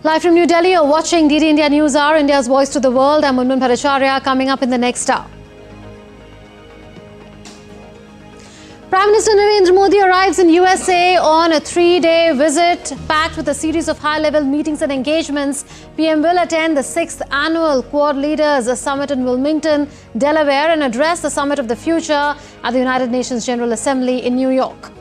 Live from New Delhi, you're watching DD India News Hour, India's voice to the world. I'm Munmun Bhattacharya. Coming up in the next hour. Prime Minister Narendra Modi arrives in USA on a 3-day visit packed with a series of high-level meetings and engagements. PM will attend the 6th Annual Quad Leaders Summit in Wilmington, Delaware, and address the Summit of the Future at the United Nations General Assembly in New York.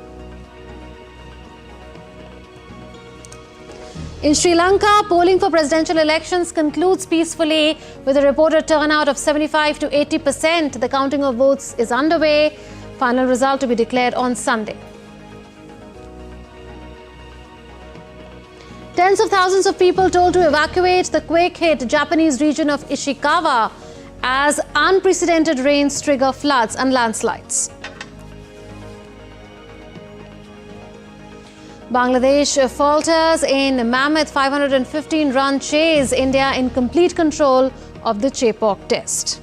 In Sri Lanka, polling for presidential elections concludes peacefully with a reported turnout of 75 to 80%. The counting of votes is underway. Final result to be declared on Sunday. Tens of thousands of people told to evacuate the quake-hit Japanese region of Ishikawa as unprecedented rains trigger floods and landslides. Bangladesh falters in mammoth 515-run chase. India in complete control of the Chepauk test.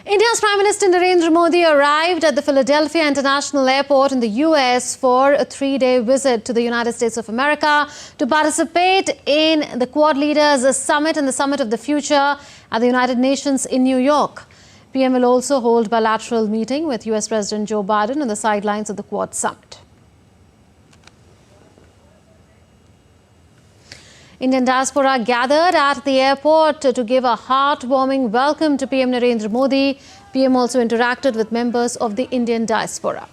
India's Prime Minister Narendra Modi arrived at the Philadelphia International Airport in the US for a 3-day visit to the United States of America to participate in the Quad Leaders Summit and the Summit of the Future at the United Nations in New York. PM will also hold bilateral meeting with US President Joe Biden on the sidelines of the Quad Summit. Indian diaspora gathered at the airport to give a heartwarming welcome to PM Narendra Modi. PM also interacted with members of the Indian diaspora.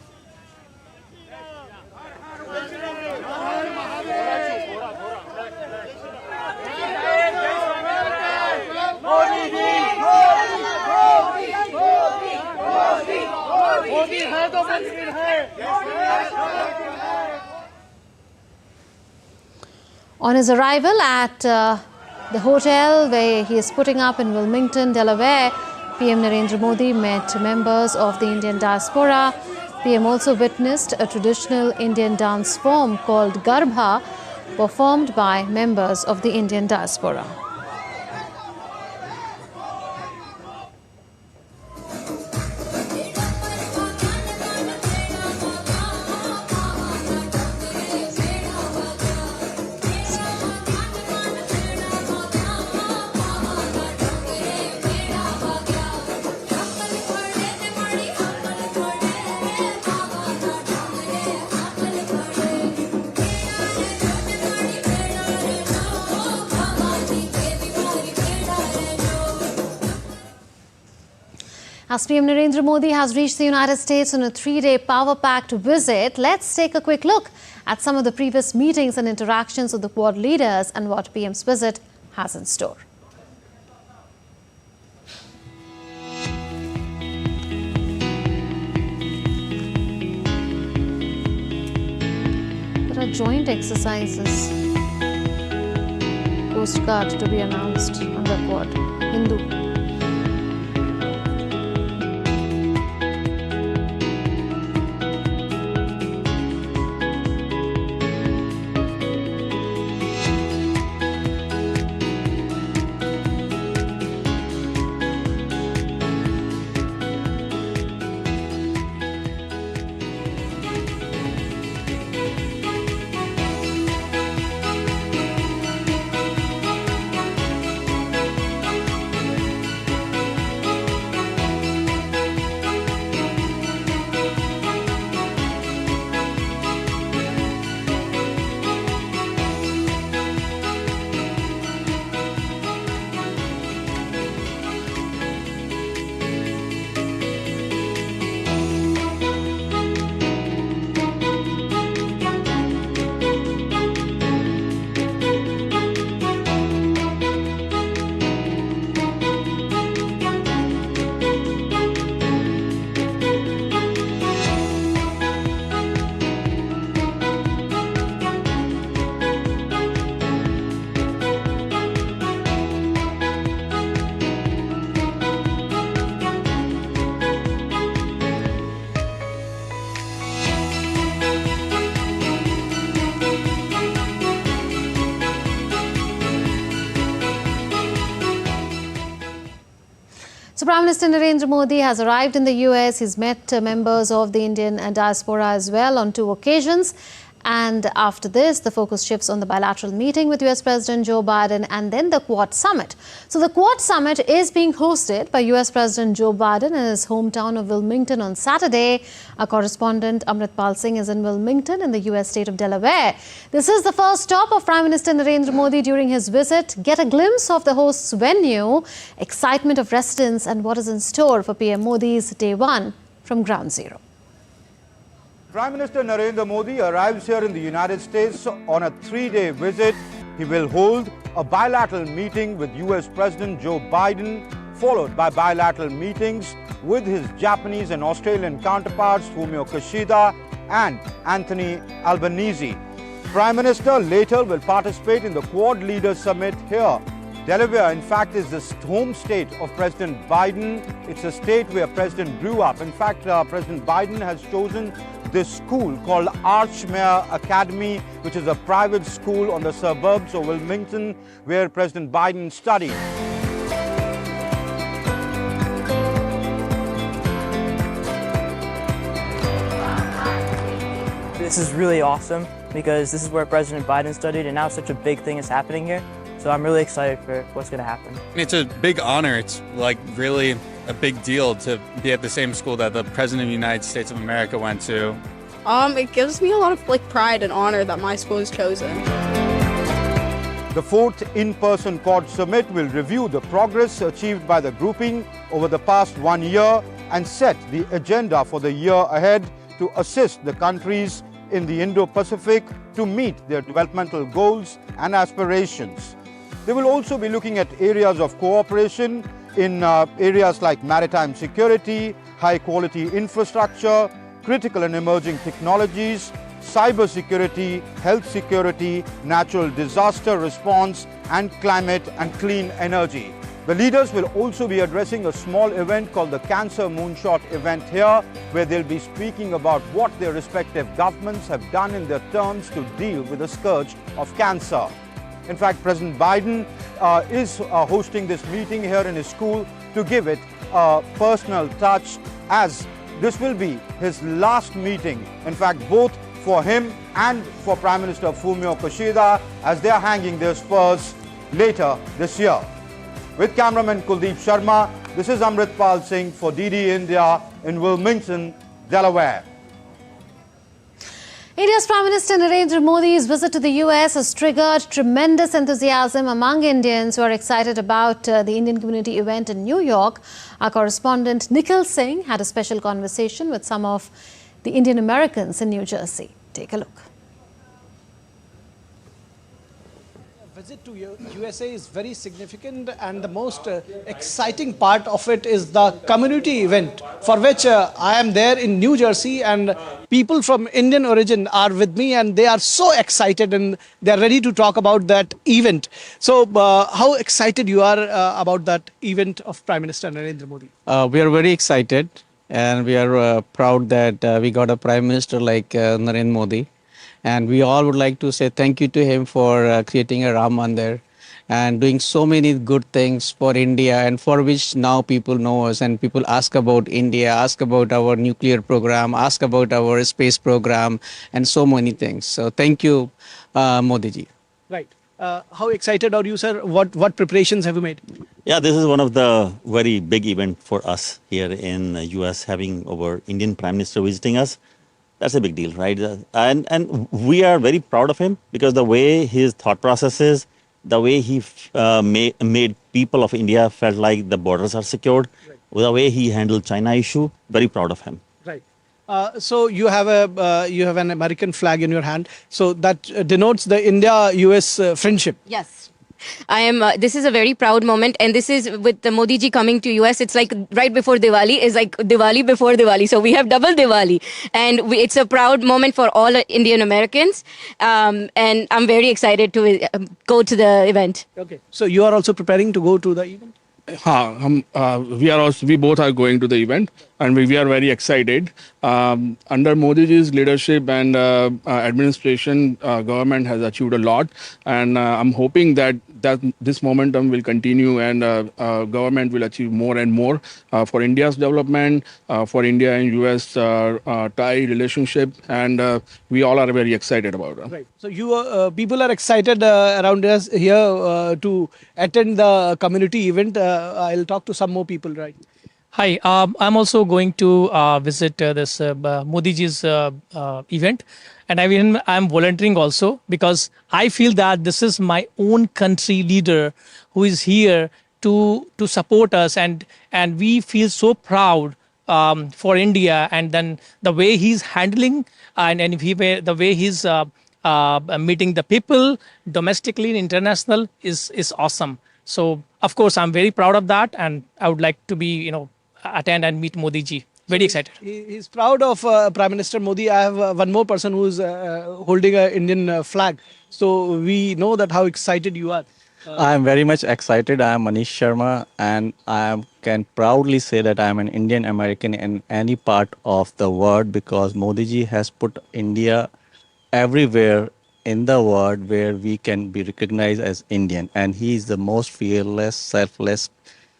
On his arrival at the hotel where he is putting up in Wilmington, Delaware, PM Narendra Modi met members of the Indian diaspora. PM also witnessed a traditional Indian dance form called Garbha, performed by members of the Indian diaspora. As PM Narendra Modi has reached the United States on a 3-day power-packed visit, let's take a quick look at some of the previous meetings and interactions of the Quad leaders and what PM's visit has in store. There are joint exercises, Coast Guard to be announced under Quad, Hindu. So Prime Minister Narendra Modi has arrived in the US. He's met members of the Indian diaspora as well on 2 occasions. And after this, the focus shifts on the bilateral meeting with US President Joe Biden and then the Quad Summit. So the Quad Summit is being hosted by US President Joe Biden in his hometown of Wilmington on Saturday. Our correspondent Amritpal Singh is in Wilmington in the US state of Delaware. This is the first stop of Prime Minister Narendra Modi during his visit. Get a glimpse of the host's venue, excitement of residents and what is in store for PM Modi's Day 1 from Ground Zero. Prime Minister Narendra Modi arrives here in the United States on a 3-day visit. He will hold a bilateral meeting with US President Joe Biden, followed by bilateral meetings with his Japanese and Australian counterparts Fumio Kishida and Anthony Albanese. Prime Minister later will participate in the Quad Leaders Summit here. Delaware, in fact, is the home state of President Biden. It's a state where President grew up. In fact, President Biden has chosen this school called Archmere Academy, which is a private school on the suburbs of Wilmington, where President Biden studied. This is really awesome because this is where President Biden studied, and now such a big thing is happening here. So I'm really excited for what's going to happen. It's a big honor. It's like really a big deal to be at the same school that the President of the United States of America went to. It gives me a lot of pride and honor that my school is chosen. The 4th in-person Quad Summit will review the progress achieved by the grouping over the past 1 year and set the agenda for the year ahead to assist the countries in the Indo-Pacific to meet their developmental goals and aspirations. They will also be looking at areas of cooperation in areas like maritime security, high-quality infrastructure, critical and emerging technologies, cyber security, health security, natural disaster response, and climate and clean energy. The leaders will also be addressing a small event called the Cancer Moonshot event here, where they'll be speaking about what their respective governments have done in their terms to deal with the scourge of cancer. In fact, President Biden is hosting this meeting here in his school to give it a personal touch, as this will be his last meeting, in fact, both for him and for Prime Minister Fumio Kishida, as they are hanging their spurs later this year. With cameraman Kuldeep Sharma, this is Amritpal Singh for DD India in Wilmington, Delaware. India's Prime Minister Narendra Modi's visit to the US has triggered tremendous enthusiasm among Indians who are excited about the Indian community event in New York. Our correspondent Nikhil Singh had a special conversation with some of the Indian Americans in New Jersey. Take a look. Visit to USA is very significant, and the most exciting part of it is the community event, for which I am there in New Jersey, and people from Indian origin are with me, and they are so excited and they are ready to talk about that event. So how excited you are about that event of Prime Minister Narendra Modi? We are very excited, and we are proud that we got a Prime Minister like Narendra Modi. And we all would like to say thank you to him for creating a Ram Mandir and doing so many good things for India, and for which now people know us, and people ask about India, ask about our nuclear program, ask about our space program, and so many things. So thank you, Modi ji. Right. How excited are you, sir? What preparations have you made? Yeah, this is one of the very big event for us here in the US, having our Indian Prime Minister visiting us. That's a big deal, right? And we are very proud of him, because the way his thought process is, the way he made people of India felt like the borders are secured, right. The way he handled China issue, very proud of him. Right. So you have an American flag in your hand. So that denotes the India-US friendship. Yes. I am. This is a very proud moment, and this is with the Modi ji coming to US. It's like right before Diwali is like Diwali before Diwali. So we have double Diwali, and it's a proud moment for all Indian Americans. And I'm very excited to go to the event. Okay. So you are also preparing to go to the event? We both are going to the event, and we are very excited. Under Modi ji's leadership and administration, government has achieved a lot, and I'm hoping that that this momentum will continue, and government will achieve more and more for India's development, for India and US tie relationship, and we all are very excited about it. Right. So you people are excited around us here to attend the community event. I'll talk to some more people, right? Hi, I'm also going to visit this Modi ji's event, and I'm volunteering also because I feel that this is my own country leader who is here to support us, and we feel so proud for India, and then the way he's handling the way he's meeting the people domestically and international is awesome. So of course I'm very proud of that, and I would like to be attend and meet Modi ji. Very excited. He's proud of Prime Minister Modi. I have one more person who's holding an Indian flag. So we know that how excited you are. I am very much excited. I am Manish Sharma, and can proudly say that I am an Indian American in any part of the world, because Modi ji has put India everywhere in the world where we can be recognized as Indian, and he is the most fearless, selfless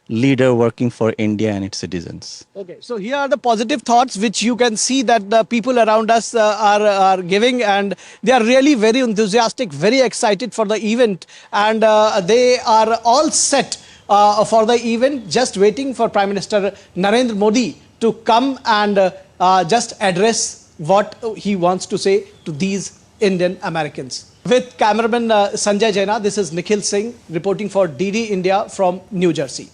leader working for India and its citizens. Okay, so here are the positive thoughts which you can see that the people around us are giving, and they are really very enthusiastic, very excited for the event, and they are all set for the event, just waiting for Prime Minister Narendra Modi to come and just address what he wants to say to these Indian Americans. With cameraman Sanjay Jaina, this is Nikhil Singh reporting for DD India from New Jersey.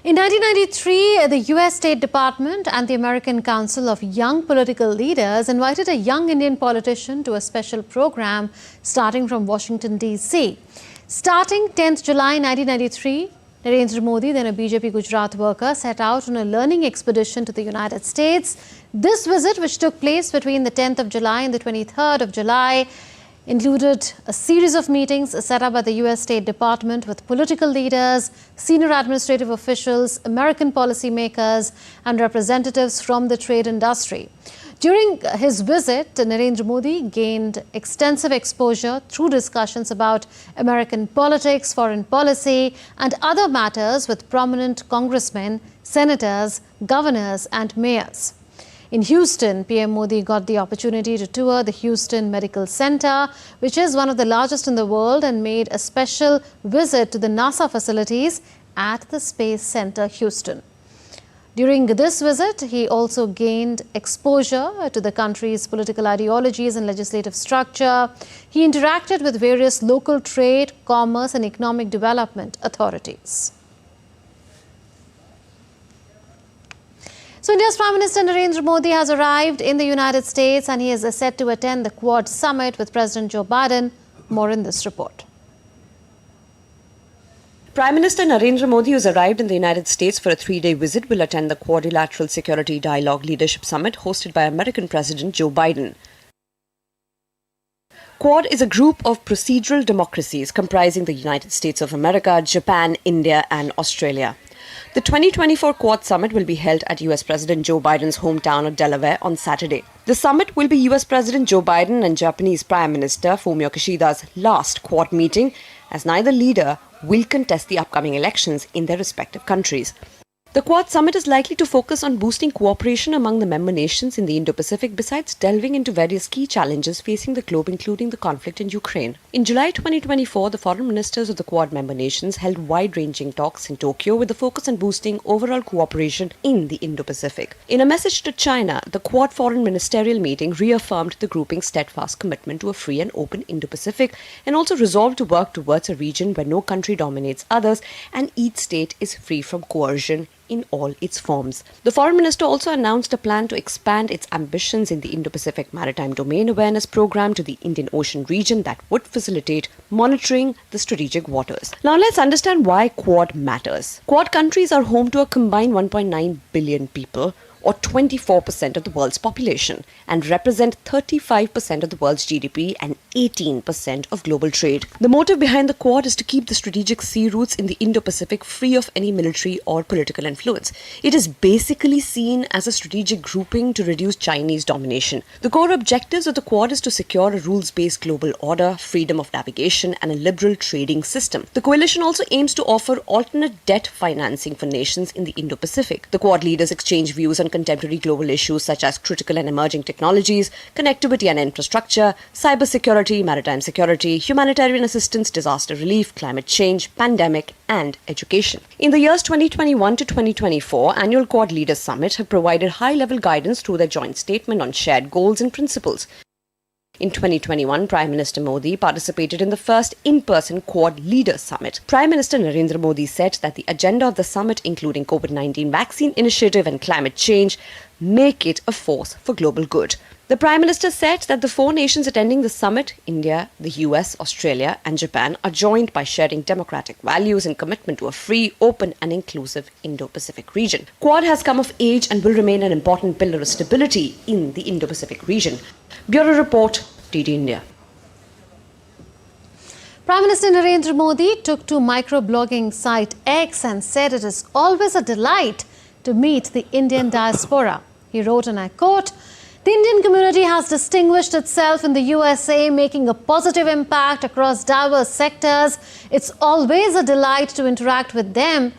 In 1993, the US State Department and the American Council of Young Political Leaders invited a young Indian politician to a special program starting from Washington, D.C. Starting 10th July 1993, Narendra Modi, then a BJP Gujarat worker, set out on a learning expedition to the United States. This visit, which took place between the 10th of July and the 23rd of July, included a series of meetings set up by the US State Department with political leaders, senior administrative officials, American policymakers, and representatives from the trade industry. During his visit, Narendra Modi gained extensive exposure through discussions about American politics, foreign policy, and other matters with prominent congressmen, senators, governors, and mayors. In Houston, PM Modi got the opportunity to tour the Houston Medical Center, which is one of the largest in the world, and made a special visit to the NASA facilities at the Space Center, Houston. During this visit, he also gained exposure to the country's political ideologies and legislative structure. He interacted with various local trade, commerce, and economic development authorities. So India's Prime Minister Narendra Modi has arrived in the United States, and he is set to attend the Quad Summit with President Joe Biden. More in this report. Prime Minister Narendra Modi, who's arrived in the United States for a 3-day visit, will attend the Quadrilateral Security Dialogue Leadership Summit hosted by American President Joe Biden. Quad is a group of procedural democracies comprising the United States of America, Japan, India, and Australia. The 2024 Quad Summit will be held at US President Joe Biden's hometown of Delaware on Saturday. The summit will be US President Joe Biden and Japanese Prime Minister Fumio Kishida's last Quad meeting, as neither leader will contest the upcoming elections in their respective countries. The Quad Summit is likely to focus on boosting cooperation among the member nations in the Indo-Pacific, besides delving into various key challenges facing the globe, including the conflict in Ukraine. In July 2024, the foreign ministers of the Quad member nations held wide-ranging talks in Tokyo with a focus on boosting overall cooperation in the Indo-Pacific. In a message to China, the Quad foreign ministerial meeting reaffirmed the grouping's steadfast commitment to a free and open Indo-Pacific, and also resolved to work towards a region where no country dominates others and each state is free from coercion in all its forms. The foreign minister also announced a plan to expand its ambitions in the Indo-Pacific Maritime Domain Awareness Program to the Indian Ocean region that would facilitate monitoring the strategic waters. Now let's understand why Quad matters. Quad countries are home to a combined 1.9 billion people, or 24% of the world's population, and represent 35% of the world's GDP and 18% of global trade. The motive behind the Quad is to keep the strategic sea routes in the Indo-Pacific free of any military or political influence. It is basically seen as a strategic grouping to reduce Chinese domination. The core objectives of the Quad is to secure a rules-based global order, freedom of navigation, and a liberal trading system. The coalition also aims to offer alternate debt financing for nations in the Indo-Pacific. The Quad leaders exchange views on contemporary global issues such as critical and emerging technologies, connectivity and infrastructure, cybersecurity, maritime security, humanitarian assistance, disaster relief, climate change, pandemic, and education. In the years 2021 to 2024, annual Quad Leaders Summit have provided high-level guidance through their joint statement on shared goals and principles. In 2021, Prime Minister Modi participated in the first in-person Quad Leaders Summit. Prime Minister Narendra Modi said that the agenda of the summit, including COVID-19 vaccine initiative and climate change, make it a force for global good. The Prime Minister said that the four nations attending the summit, India, the US, Australia and Japan, are joined by sharing democratic values and commitment to a free, open and inclusive Indo-Pacific region. Quad has come of age and will remain an important pillar of stability in the Indo-Pacific region. Bureau Report, DD India. Prime Minister Narendra Modi took to microblogging site X and said it is always a delight to meet the Indian diaspora. He wrote, and I quote, "The Indian community has distinguished itself in the USA, making a positive impact across diverse sectors. It's always a delight to interact with them."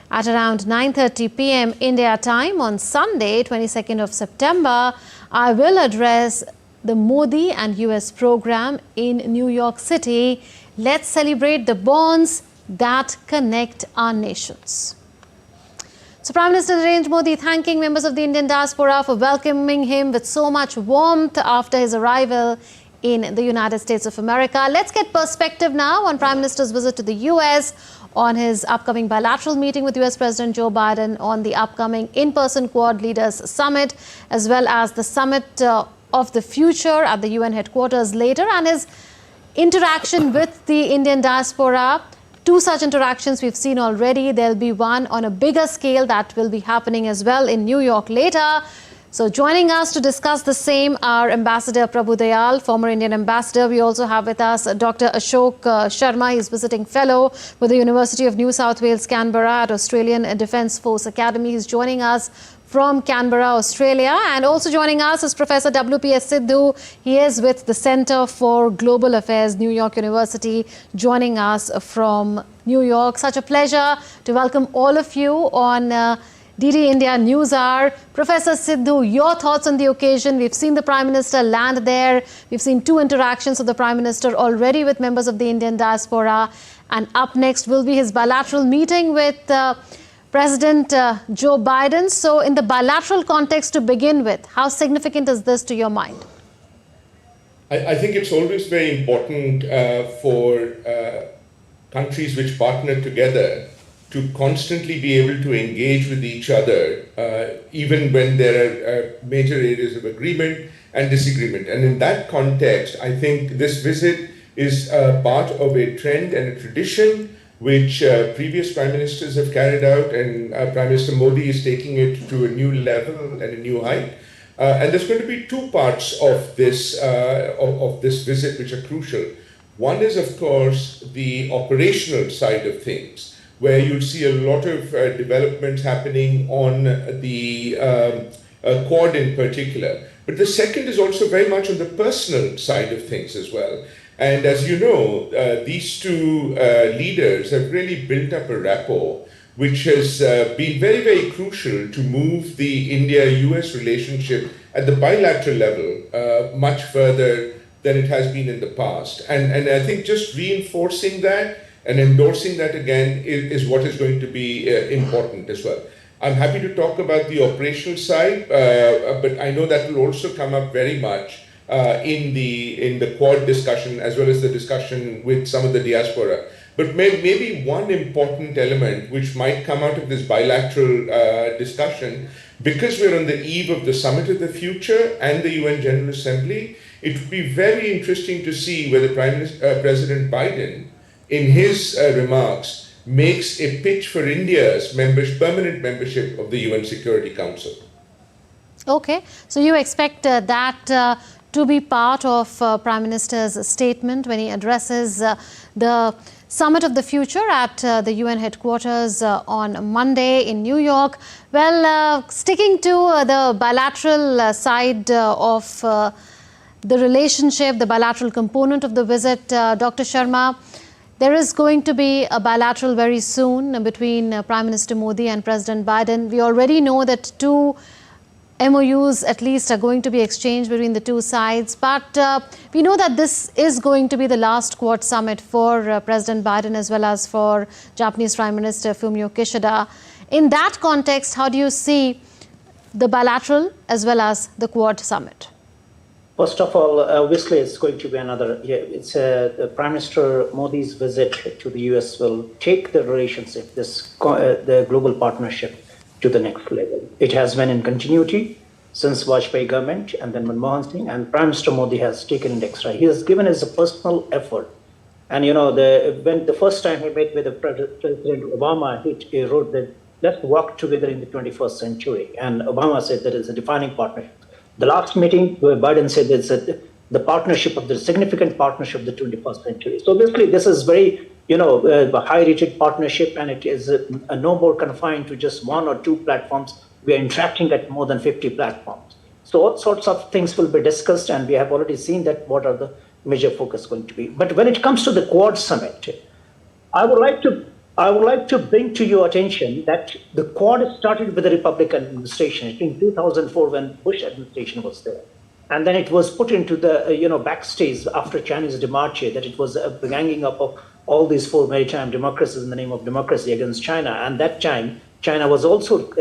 At around 9:30 p.m. India time on Sunday, 22nd of September, I will address the Modi and US program in New York City. Let's celebrate the bonds that connect our nations. So Prime Minister Narendra Modi thanking members of the Indian diaspora for welcoming him with so much warmth after his arrival in the United States of America. Let's get perspective now on Prime Minister's visit to the US, on his upcoming bilateral meeting with US President Joe Biden, on the upcoming in-person Quad Leaders Summit, as well as the Summit of the Future at the UN headquarters later, and his interaction with the Indian diaspora. Two such interactions we've seen already. There'll be one on a bigger scale that will be happening as well in New York later. So joining us to discuss the same are Ambassador Prabhu Dayal, former Indian ambassador. We also have with us Dr. Ashok Sharma. He's visiting fellow with the University of New South Wales, Canberra at Australian Defence Force Academy. He's joining us from Canberra, Australia. And also joining us is Professor W.P.S. Sidhu. He is with the Centre for Global Affairs, New York University, joining us from New York. Such a pleasure to welcome all of you on DD India News Hour. Professor Sidhu, your thoughts on the occasion. We've seen the Prime Minister land there. We've seen two interactions of the Prime Minister already with members of the Indian diaspora. And up next will be his bilateral meeting with President Joe Biden. So in the bilateral context to begin with, how significant is this to your mind? I think it's always very important for countries which partner together to constantly be able to engage with each other, even when there are major areas of agreement and disagreement. And in that context, I think this visit is part of a trend and a tradition which previous prime ministers have carried out, and Prime Minister Modi is taking it to a new level and a new height. And there's going to be two parts of this visit which are crucial. One is, of course, the operational side of things, where you'll see a lot of developments happening on the Quad in particular. But the second is also very much on the personal side of things as well. And as you know, these two leaders have really built up a rapport which has been very, very crucial to move the India-US relationship at the bilateral level much further than it has been in the past. And I think just reinforcing that and endorsing that again is what is going to be important as well. I'm happy to talk about the operational side, but I know that will also come up very much in the Quad discussion, as well as the discussion with some of the diaspora. But maybe one important element which might come out of this bilateral discussion, because we're on the eve of the Summit of the Future and the UN General Assembly, it would be very interesting to see whether President Biden, in his remarks, makes a pitch for India's permanent membership of the UN Security Council. Okay, so you expect that to be part of Prime Minister's statement when he addresses the Summit of the Future at the UN headquarters on Monday in New York. Well, sticking to the bilateral side of the relationship, the bilateral component of the visit, Dr. Sharma, there is going to be a bilateral very soon between Prime Minister Modi and President Biden. We already know that two MOUs at least are going to be exchanged between the two sides. But we know that this is going to be the last Quad summit for President Biden as well as for Japanese Prime Minister Fumio Kishida. In that context, how do you see the bilateral as well as the Quad summit? First of all, obviously, it's going to be another. It's Prime Minister Modi's visit to the US will take the relationship, the global partnership, to the next level. It has been in continuity since Vajpayee government and then Manmohan Singh, and Prime Minister Modi has taken it extra. He has given us a personal effort. And when the first time he met with President Obama, he wrote that let's work together in the 21st century. And Obama said that it's a defining partnership. The last meeting where Biden said it's the partnership of the significant partnership of the 21st century. So basically, this is very a high-rated partnership, and it is no more confined to just one or two platforms. We are interacting at more than 50 platforms. So all sorts of things will be discussed, and we have already seen that what are the major focus going to be. But when it comes to the Quad summit, I would like to bring to your attention that the Quad started with the Republican administration in 2004 when Bush administration was there. And then it was put into the backstage after Chinese departure, that it was a ganging up of all these four maritime democracies in the name of democracy against China. And that time, China was also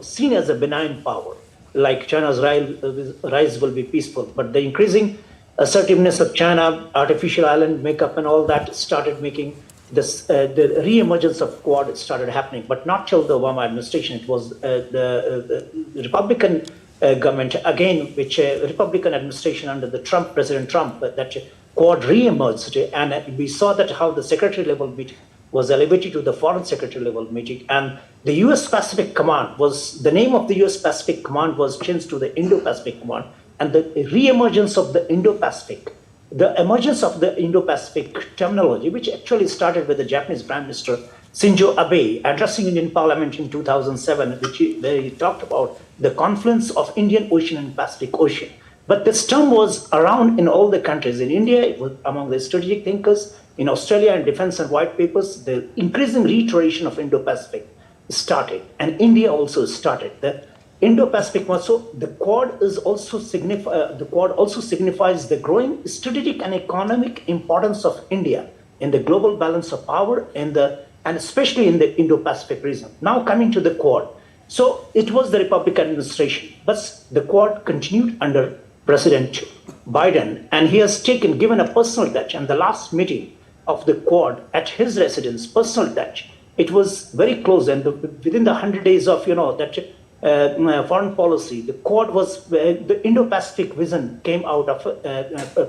seen as a benign power, like China's rise will be peaceful. But the increasing assertiveness of China, artificial island makeup and all that started making this, the re-emergence of Quad started happening, but not till the Obama administration. It was the Republican government, again, which Republican administration under the President Trump, that Quad re-emerged, and we saw that how the secretary level meeting was elevated to the foreign secretary level meeting, and the U.S. Pacific Command was, the name of the U.S. Pacific Command was changed to the Indo-Pacific Command, and the re-emergence of the Indo-Pacific, the emergence of the Indo-Pacific terminology, which actually started with the Japanese Prime Minister Shinzo Abe addressing Indian Parliament in 2007, where he talked about the confluence of Indian Ocean and Pacific Ocean. But this term was around in all the countries. In India, it was among the strategic thinkers. In Australia, in defense and white papers, the increasing reiteration of Indo-Pacific started, and India also started. The Indo-Pacific was so. The Quad is also signifies the growing strategic and economic importance of India in the global balance of power and especially in the Indo-Pacific region. Now coming to the Quad. So it was the Republican administration, but the Quad continued under President Biden, and he has given a personal touch. And the last meeting of the Quad at his residence, personal touch, it was very close. And within the 100 days of foreign policy, the Quad was the Indo-Pacific vision came out of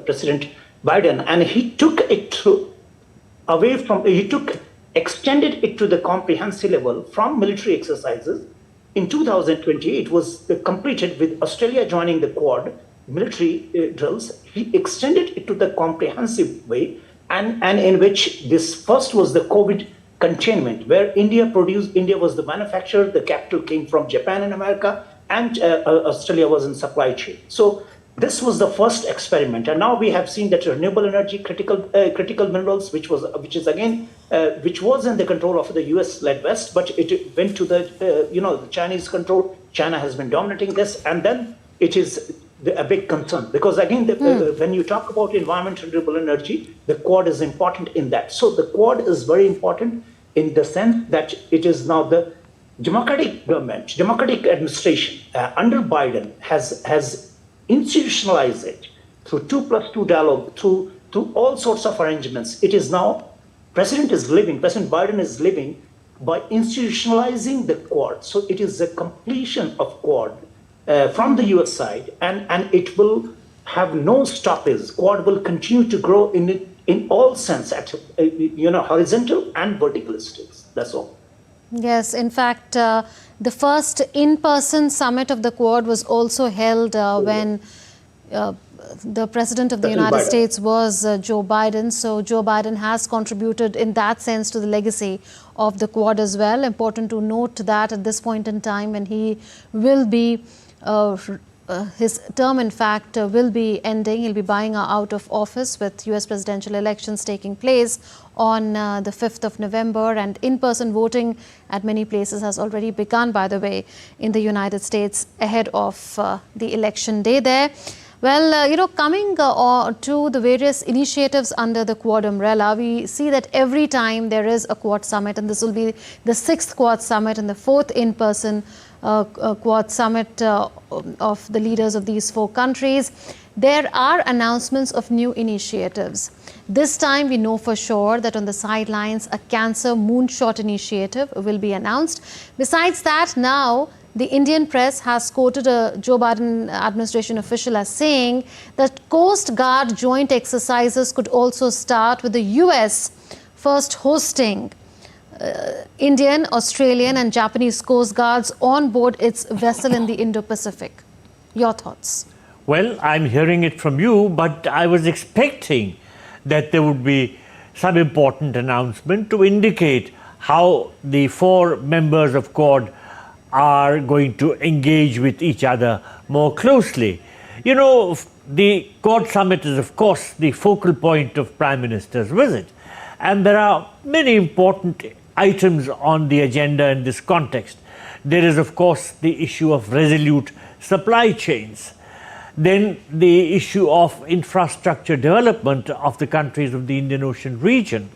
President Biden, and he took it extended it to the comprehensive level from military exercises. In 2020, it was completed with Australia joining the Quad military drills. He extended it to the comprehensive way, and in which this first was the COVID containment, where India was the manufacturer, the capital came from Japan and America, and Australia was in supply chain. So this was the first experiment, and now we have seen that renewable energy, critical minerals, which was in the control of the U.S.-led West, but it went to the Chinese control. China has been dominating this, and then it is a big concern because again, when you talk about environment and renewable energy, the Quad is important in that. So the Quad is very important in the sense that it is now the democratic government, democratic administration under Biden has institutionalize it through 2+2 dialogue, through all sorts of arrangements. It is now, President Biden is living by institutionalizing the Quad. So it is a completion of Quad from the US side, and it will have no stoppage. Quad will continue to grow in all sense, at horizontal and vertical states. That's all. Yes, in fact, The first in-person summit of the Quad was also held when the President of the United States was Joe Biden. So Joe Biden has contributed in that sense to the legacy of the Quad as well. Important to note that at this point in time when he will be his term, in fact, will be ending. He'll be buying out of office with US presidential elections taking place on the 5th of November. And in-person voting at many places has already begun, by the way, in the United States ahead of the election day there. Well, coming to the various initiatives under the Quad umbrella, we see that every time there is a Quad summit, and this will be the 6th Quad summit and the 4th in-person Quad summit of the leaders of these 4 countries, there are announcements of new initiatives. This time we know for sure that on the sidelines a cancer moonshot initiative will be announced. Besides that, now the Indian press has quoted a Joe Biden administration official as saying that Coast Guard joint exercises could also start with the US first hosting Indian, Australian and Japanese Coast Guards on board its vessel in the Indo-Pacific. Your thoughts? Well, I'm hearing it from you, but I was expecting that there would be some important announcement to indicate how the 4 members of Quad are going to engage with each other more closely. You know, the Quad summit is, of course, the focal point of Prime Minister's visit. And there are many important items on the agenda in this context. There is, of course, the issue of resolute supply chains. Then the issue of infrastructure development of the countries of the Indian Ocean region.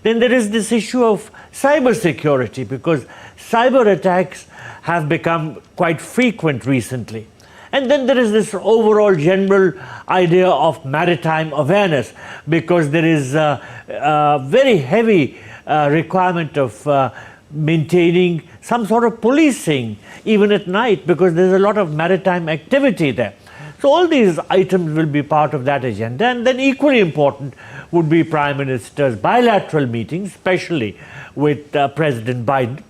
Then there is this issue of cyber security, because cyber attacks have become quite frequent recently. And then there is this overall general idea of maritime awareness, because there is a very heavy requirement of maintaining some sort of policing, even at night, because there's a lot of maritime activity there. So all these items will be part of that agenda. And then equally important would be Prime Minister's bilateral meetings, especially with President Biden.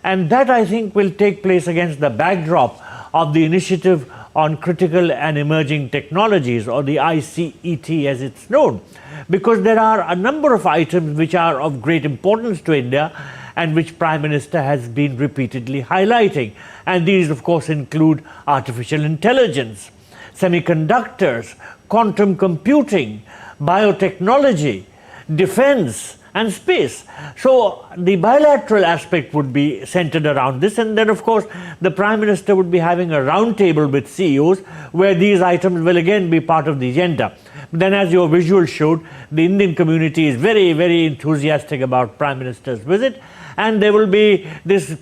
And that, I think, will take place against the backdrop of the Initiative on Critical and Emerging Technologies, or the ICET as it's known, because there are a number of items which are of great importance to India and which Prime Minister has been repeatedly highlighting. And these, of course, include artificial intelligence, semiconductors, quantum computing, biotechnology, defense, and space. So the bilateral aspect would be centered around this, and then of course the Prime Minister would be having a roundtable with CEOs where these items will again be part of the agenda. But then, as your visual showed, the Indian community is very, very enthusiastic about Prime Minister's visit, and there will be this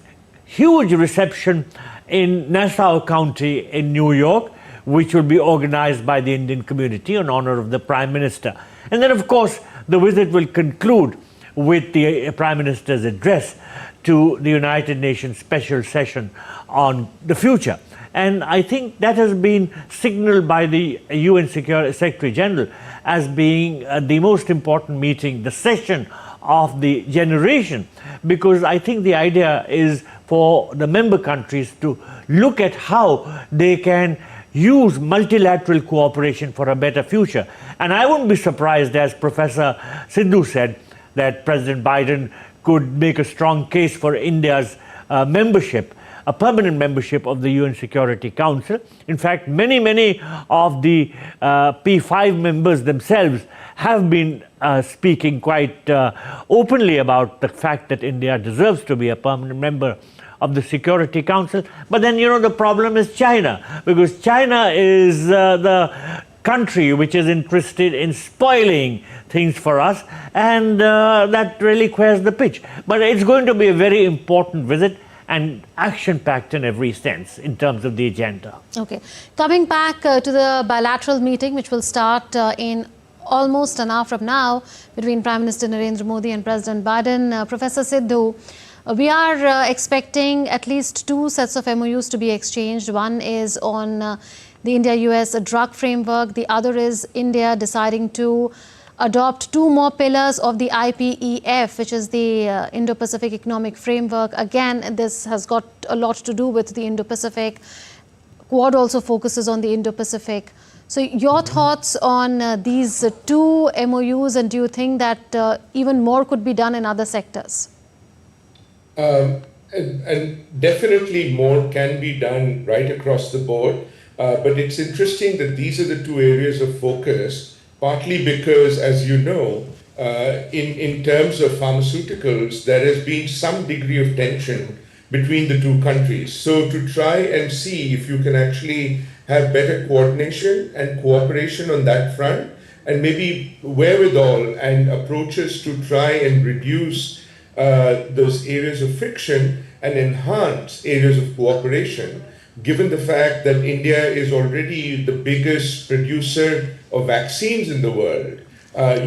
huge reception in Nassau County in New York, which will be organized by the Indian community in honor of the Prime Minister. And then, of course, the visit will conclude with the Prime Minister's address to the United Nations Special Session on the future. And I think that has been signaled by the UN Secretary General as being the most important meeting, the session of the generation, because I think the idea is for the member countries to look at how they can use multilateral cooperation for a better future. And I wouldn't be surprised, as Professor Sidhu said, that President Biden could make a strong case for India's membership, a permanent membership of the UN Security Council. In fact, many of the P5 members themselves have been speaking quite openly about the fact that India deserves to be a permanent member of the Security Council. But then, you know, the problem is China, because China is the country which is interested in spoiling things for us, and that really queers the pitch. But it's going to be a very important visit and action-packed in every sense in terms of the agenda. Okay. Coming back to the bilateral meeting, which will start in almost an hour from now between Prime Minister Narendra Modi and President Biden. Professor Sidhu, we are expecting at least 2 sets of MOUs to be exchanged. One is on the India-US drug framework. The other is India deciding to adopt 2 more pillars of the IPEF, which is the Indo-Pacific Economic Framework. Again, this has got a lot to do with the Indo-Pacific. Quad also focuses on the Indo-Pacific. So your thoughts on these 2 MOUs, and do you think that even more could be done in other sectors? And definitely more can be done right across the board. But it's interesting that these are the 2 areas of focus, partly because, as you know, in terms of pharmaceuticals, there has been some degree of tension between the 2 countries. So to try and see if you can actually have better coordination and cooperation on that front, and maybe wherewithal and approaches to try and reduce those areas of friction and enhance areas of cooperation, given the fact that India is already the biggest producer of vaccines in the world,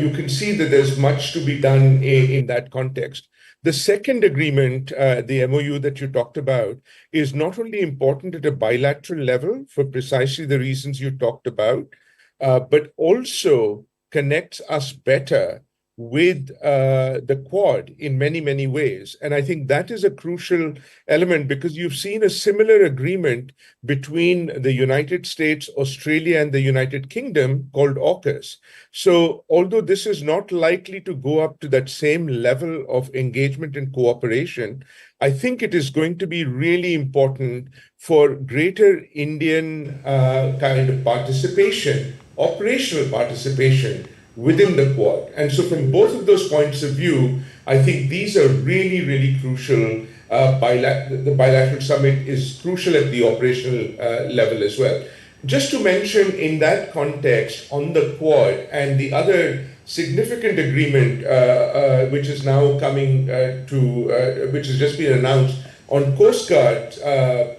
you can see that there's much to be done in that context. The second agreement, the MOU that you talked about, is not only important at a bilateral level for precisely the reasons you talked about, but also connects us better with the Quad in many, many ways. And I think that is a crucial element, because you've seen a similar agreement between the United States, Australia, and the United Kingdom called AUKUS. So although this is not likely to go up to that same level of engagement and cooperation, I think it is going to be really important for greater Indian kind of participation, operational participation, within the Quad. And so from both of those points of view, I think these are really, really crucial. The bilateral summit is crucial at the operational level as well. Just to mention in that context on the Quad and the other significant agreement which is now coming which has just been announced on Coast Guard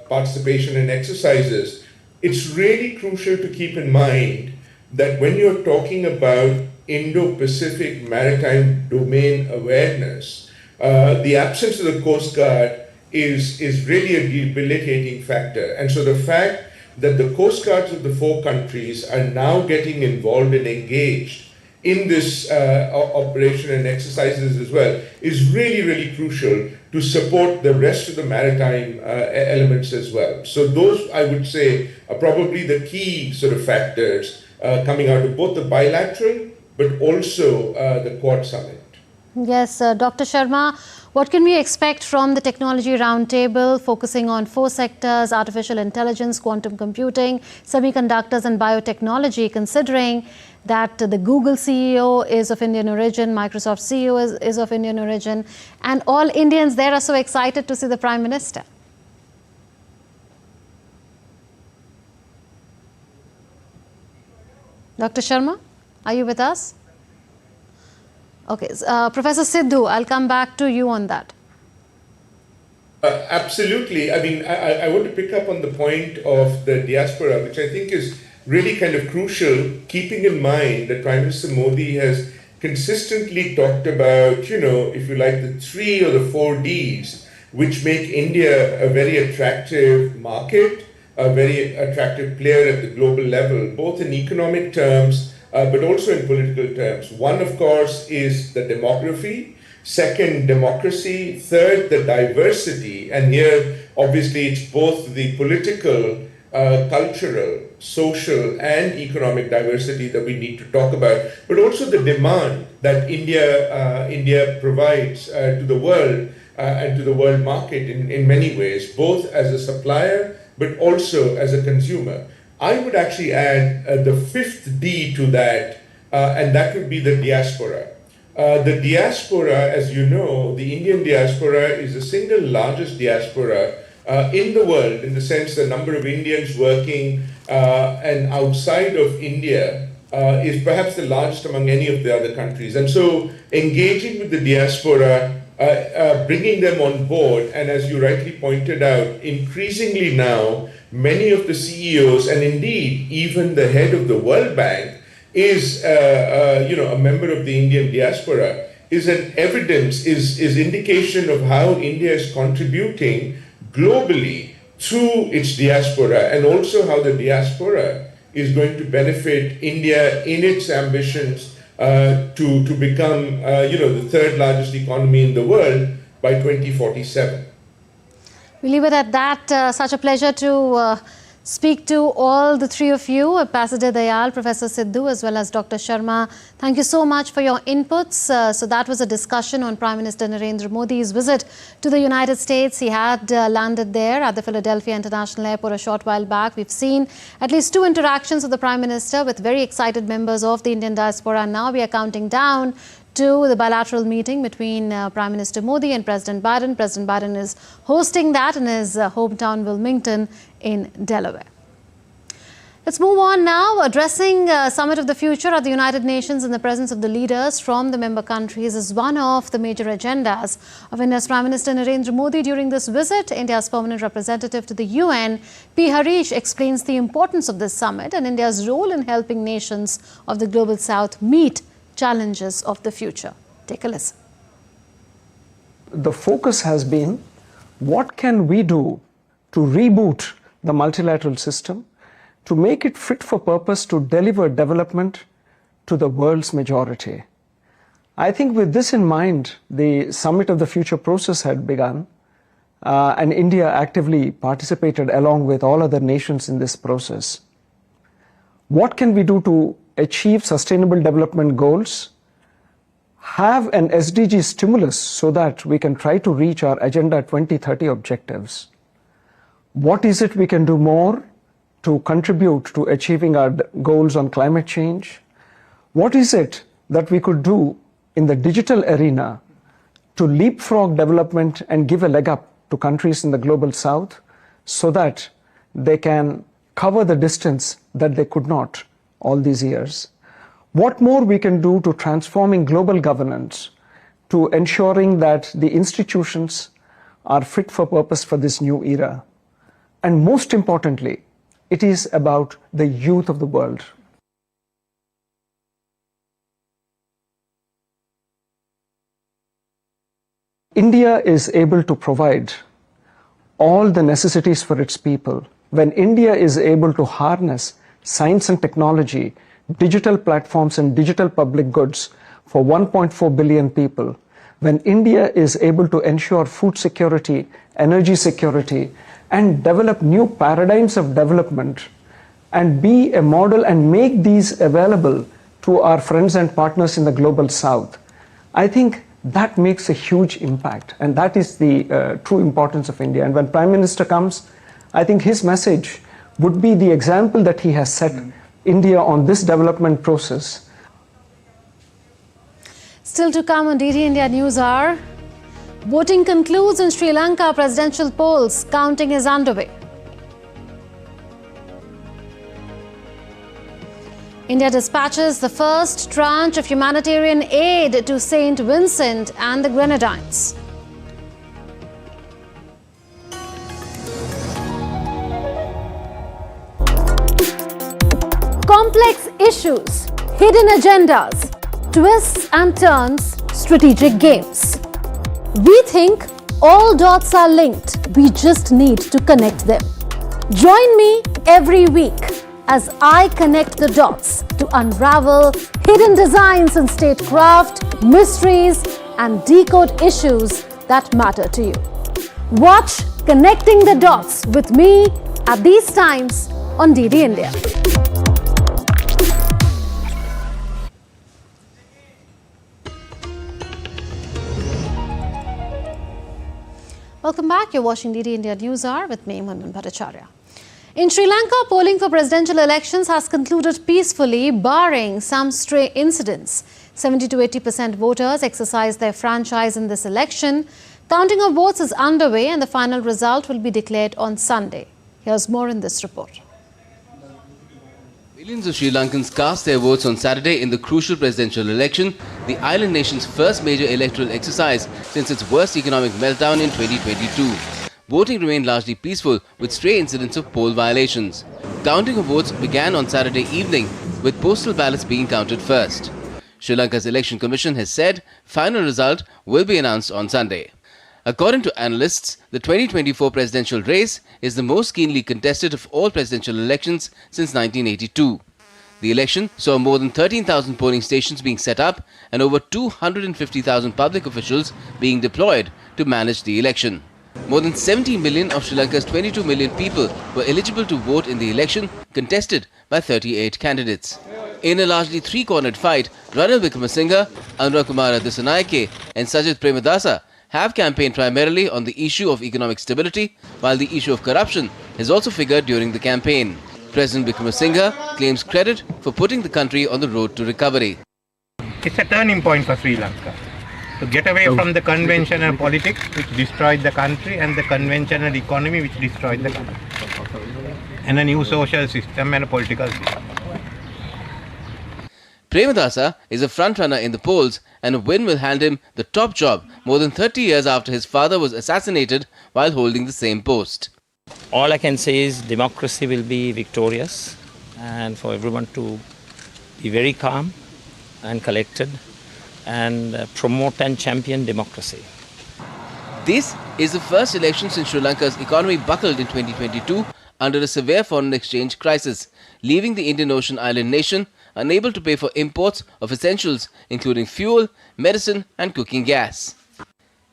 participation in exercises, it's really crucial to keep in mind that when you're talking about Indo-Pacific maritime domain awareness, the absence of the Coast Guard is really a debilitating factor. And so the fact that the Coast Guards of the 4 countries are now getting involved and engaged in this operation and exercises as well is really, really crucial to support the rest of the maritime elements as well. So those, I would say, are probably the key sort of factors coming out of both the bilateral but also the Quad Summit. Yes, Dr. Sharma, what can we expect from the Technology Roundtable focusing on 4 sectors: artificial intelligence, quantum computing, semiconductors and biotechnology, considering that the Google CEO is of Indian origin, Microsoft CEO is of Indian origin, and all Indians there are so excited to see the Prime Minister? Dr. Sharma, are you with us? Okay, Professor Sidhu, I'll come back to you on that. Absolutely. I mean, I want to pick up on the point of the diaspora, which I think is really kind of crucial, keeping in mind that Prime Minister Modi has consistently talked about, you know, if you like, the 3 or the 4 Ds, which make India a very attractive market, a very attractive player at the global level, both in economic terms, but also in political terms. One, of course, is the demography. Second, democracy. Third, the diversity. And here, obviously, it's both the political, cultural, social, and economic diversity that we need to talk about, but also the demand that India provides to the world and to the world market in many ways, both as a supplier, but also as a consumer. I would actually add the 5th D to that, and that would be the diaspora. The diaspora, as you know, the Indian diaspora is the single largest diaspora in the world, in the sense the number of Indians working and outside of India is perhaps the largest among any of the other countries. And so engaging with the diaspora, bringing them on board, and as you rightly pointed out, increasingly now, many of the CEOs, and indeed even the head of the World Bank, is a member of the Indian diaspora, is an evidence, is indication of how India is contributing globally to its diaspora, and also how the diaspora is going to benefit India in its ambitions to become, the third largest economy in the world by 2047. We leave it at that. Such a pleasure to speak to all the three of you, Ambassador Dayal, Professor Sidhu, as well as Dr. Sharma. Thank you so much for your inputs. So that was a discussion on Prime Minister Narendra Modi's visit to the United States. He had landed there at the Philadelphia International Airport a short while back. We've seen at least 2 interactions of the Prime Minister with very excited members of the Indian diaspora. Now we are counting down to the bilateral meeting between Prime Minister Modi and President Biden. President Biden is hosting that in his hometown Wilmington in Delaware. Let's move on now. Addressing Summit of the Future at the United Nations in the presence of the leaders from the member countries is one of the major agendas of India's Prime Minister Narendra Modi during this visit. India's permanent representative to the UN, P. Harish, explains the importance of this summit and India's role in helping nations of the Global South meet challenges of the future. Take a listen. The focus has been, what can we do to reboot the multilateral system, to make it fit for purpose to deliver development to the world's majority. I think with this in mind, the Summit of the Future process had begun, and India actively participated along with all other nations in this process. What can we do to achieve sustainable development goals, have an SDG stimulus so that we can try to reach our Agenda 2030 objectives? What is it we can do more to contribute to achieving our goals on climate change? What is it that we could do in the digital arena to leapfrog development and give a leg up to countries in the Global South so that they can cover the distance that they could not all these years? What more we can do to transforming global governance, to ensuring that the institutions are fit for purpose for this new era? And most importantly, it is about the youth of the world. India is able to provide all the necessities for its people. When India is able to harness science and technology, digital platforms and digital public goods for 1.4 billion people, when India is able to ensure food security, energy security, and develop new paradigms of development, and be a model and make these available to our friends and partners in the Global South, I think that makes a huge impact, and that is the true importance of India. And when Prime Minister comes, I think his message would be the example that he has set India on this development process. Still to come on DD India News Hour. Voting concludes in Sri Lanka presidential polls. Counting is underway. India dispatches the first tranche of humanitarian aid to St. Vincent and the Grenadines. Complex issues, hidden agendas, twists and turns, strategic games. We think all dots are linked. We just need to connect them. Join me every week as I connect the dots to unravel hidden designs in statecraft, mysteries, and decode issues that matter to you. Watch Connecting the Dots with me at these times on DD India. Welcome back. You're watching DD India News Hour with me, Manman Bhattacharya. In Sri Lanka, polling for presidential elections has concluded peacefully, barring some stray incidents. 70 to 80% voters exercised their franchise in this election. Counting of votes is underway and the final result will be declared on Sunday. Here's more in this report. Millions of Sri Lankans cast their votes on Saturday in the crucial presidential election, the island nation's first major electoral exercise since its worst economic meltdown in 2022. Voting remained largely peaceful, with stray incidents of poll violations. Counting of votes began on Saturday evening, with postal ballots being counted first. Sri Lanka's Election Commission has said final result will be announced on Sunday. According to analysts, the 2024 presidential race is the most keenly contested of all presidential elections since 1982. The election saw more than 13,000 polling stations being set up and over 250,000 public officials being deployed to manage the election. More than 70 million of Sri Lanka's 22 million people were eligible to vote in the election, contested by 38 candidates. In a largely three-cornered fight, Ranil Wickremesinghe, Anura Kumara Dissanayake and Sajith Premadasa have campaigned primarily on the issue of economic stability, while the issue of corruption has also figured during the campaign. President Wickremesinghe claims credit for putting the country on the road to recovery. It's a turning point for Sri Lanka to get away from the conventional politics which destroyed the country and the conventional economy which destroyed the country, and a new social system and a political system. Premadasa is a frontrunner in the polls, and a win will hand him the top job more than 30 years after his father was assassinated while holding the same post. All I can say is democracy will be victorious, and for everyone to be very calm and collected and promote and champion democracy. This is the first election since Sri Lanka's economy buckled in 2022 under a severe foreign exchange crisis, leaving the Indian Ocean island nation unable to pay for imports of essentials including fuel, medicine and cooking gas.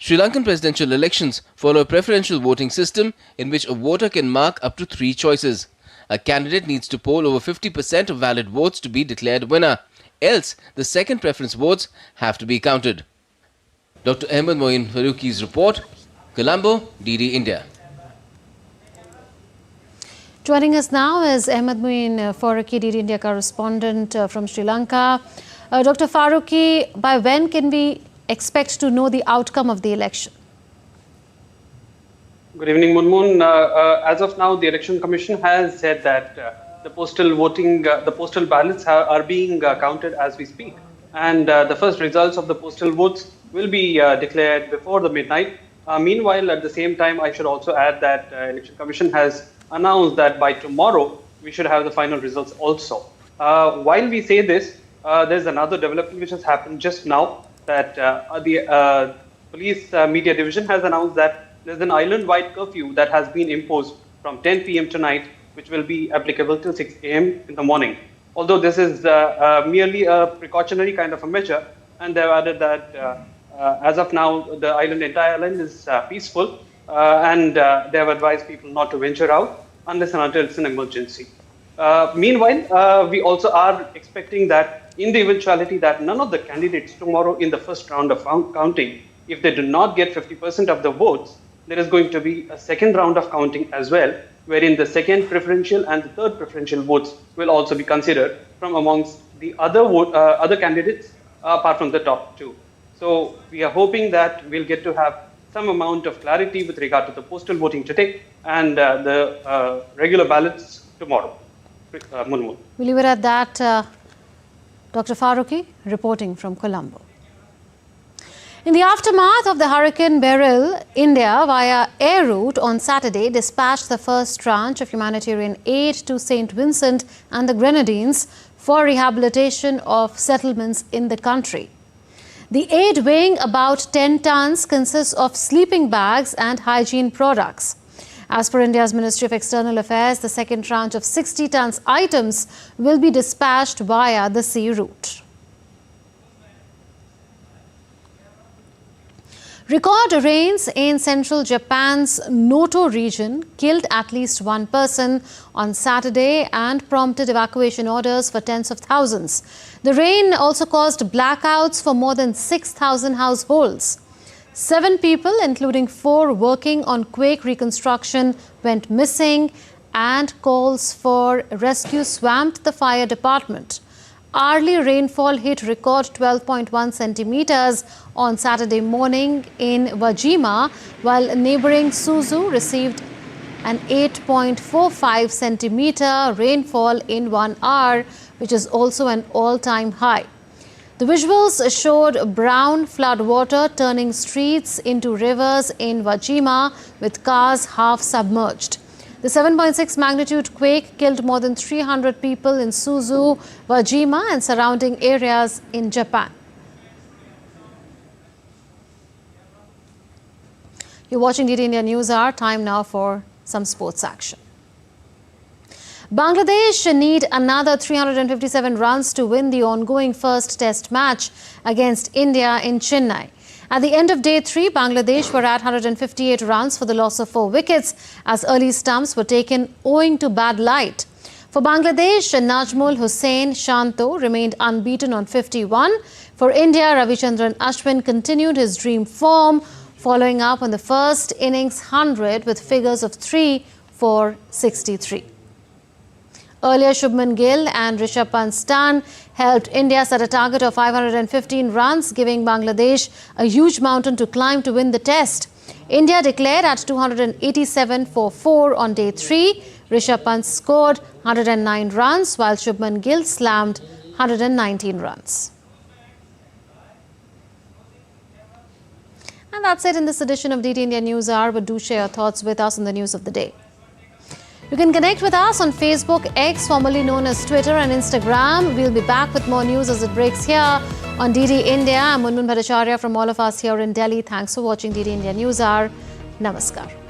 Sri Lankan presidential elections follow a preferential voting system in which a voter can mark up to 3 choices. A candidate needs to poll over 50% of valid votes to be declared winner, else the second preference votes have to be counted. Dr. Ahmed Moin Faruqi's report, Colombo, DD India. Joining us now is Ahmed Moin Faruqi, DD India correspondent from Sri Lanka. Dr. Faruqi, by when can we expect to know the outcome of the election? Good evening, Munmun. As of now, the Election Commission has said that the postal voting, the postal ballots are being counted as we speak. And the first results of the postal votes will be declared before the midnight. Meanwhile, at the same time, I should also add that Election Commission has announced that by tomorrow, we should have the final results also. While we say this, there's another development which has happened just now, that the police media division has announced that there's an island-wide curfew that has been imposed from 10 p.m. tonight, which will be applicable till 6 a.m. in the morning. Although this is merely a precautionary kind of a measure, and they've added that as of now, the entire island is peaceful, and they have advised people not to venture out unless and until it's an emergency. Meanwhile, we also are expecting that in the eventuality that none of the candidates tomorrow in the first round of counting, if they do not get 50% of the votes, there is going to be a second round of counting as well, wherein the second preferential and the third preferential votes will also be considered from amongst the other candidates apart from the top 2. So we are hoping that we'll get to have some amount of clarity with regard to the postal voting today and the regular ballots tomorrow. We'll leave it at that. Dr. Faruqi reporting from Colombo. In the aftermath of the Hurricane Beryl, India via air route on Saturday dispatched the first tranche of humanitarian aid to St. Vincent and the Grenadines for rehabilitation of settlements in the country. The aid, weighing about 10 tons, consists of sleeping bags and hygiene products. As per India's Ministry of External Affairs, the second tranche of 60 tons items will be dispatched via the sea route. Record rains in central Japan's Noto region killed at least one person on Saturday and prompted evacuation orders for tens of thousands. The rain also caused blackouts for more than 6,000 households. 7 people, including 4 working on quake reconstruction, went missing, and calls for rescue swamped the fire department. Hourly rainfall hit record 12.1 centimeters on Saturday morning in Wajima, while neighboring Suzu received an 8.45 centimeter rainfall in 1 hour, which is also an all-time high. The visuals showed brown floodwater turning streets into rivers in Wajima, with cars half submerged. The 7.6 magnitude quake killed more than 300 people in Suzu, Wajima and surrounding areas in Japan. You're watching DD India News Hour. Time now for some sports action. Bangladesh need another 357 runs to win the ongoing first test match against India in Chennai. At the end of day 3, Bangladesh were at 158 runs for the loss of 4 wickets as early stumps were taken owing to bad light. For Bangladesh, Najmul Hussain Shanto remained unbeaten on 51. For India, Ravichandran Ashwin continued his dream form, following up on the first innings 100 with figures of 3 for 63. Earlier, Shubman Gill and Rishabh Pant's stun helped India set a target of 515 runs, giving Bangladesh a huge mountain to climb to win the test. India declared at 287 for 4 on day 3. Rishabh Pant scored 109 runs, while Shubman Gill slammed 119 runs. And that's it in this edition of DT India News Hour, but do share your thoughts with us on the news of the day. You can connect with us on Facebook, X, formerly known as Twitter, and Instagram. We'll be back with more news as it breaks here on DT India. I'm Munmun Bhattacharya from all of us here in Delhi. Thanks for watching DT India News Hour. Namaskar.